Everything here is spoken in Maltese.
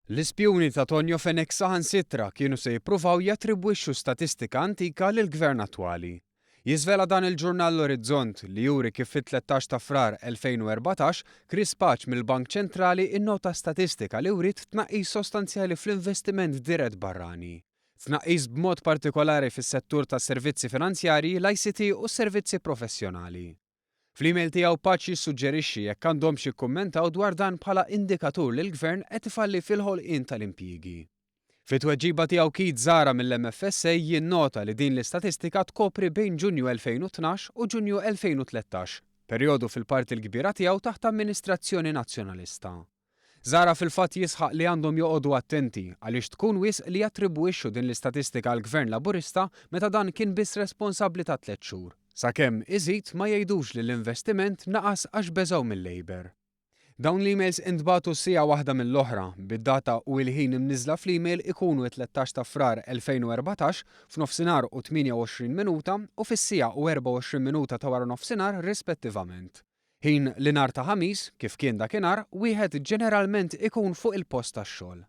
L-ispjuni ta' Tonio Fenech saħansitra kienu se jippruvaw jattribwixxu statistika antika lill-gvern attwali. Jiżvela dan il-ġurnal l-Orizzont li juri kif fit-13 ta' frar 2014 Chris Paċ mill-Bank Ċentrali innota statistika li wrid tnaqqis sostanzjali fl-investiment dirett barrani. Tnaqqis b'mod partikolari fis-settur tas-servizzi finanzjarji, l-ICT u s-servizzi professjonali. Fl-email tiegħu Paċ jissuġġerixxi jekk għandhomx jikkummentaw dwar dan bħala indikatur li l-gvern qed ifalli fil-ħolqien tal-impjiegi. Fit-tweġiba tiegħu Kienet żara mill-MFSA jinnota li din l-istatistika tkopri bejn Ġunju 2012 u Ġunju 2013, perjodu fil-parti l-kbira tiegħu taħt amministrazzjoni nazzjonalista. Żara fil-fatt jisħaq li għandhom joqogħdu attenti għaliex tkun wisq li jattribwixxu din l-istatistika għall-Gvern Laburista meta dan kien biss responsabbli ta' 3 xhur. Sakemm iżid ma jgħidux li l-investiment naqas għax beżgħu mill-Labor. Dawn l-emails intbagħtu sija waħda mill-oħra bid-data u l-ħin imniżla fl-email ikunu 13 ta' frar 2014 f'nofsinhar u 28 minuta u fis-sija u 24 minuta ta' wara nofsinhar rispettivament. Ħin li nhar ta' ħamis, kif kien dakinhar, wieħed ġeneralment ikun fuq il-post tax-xogħol.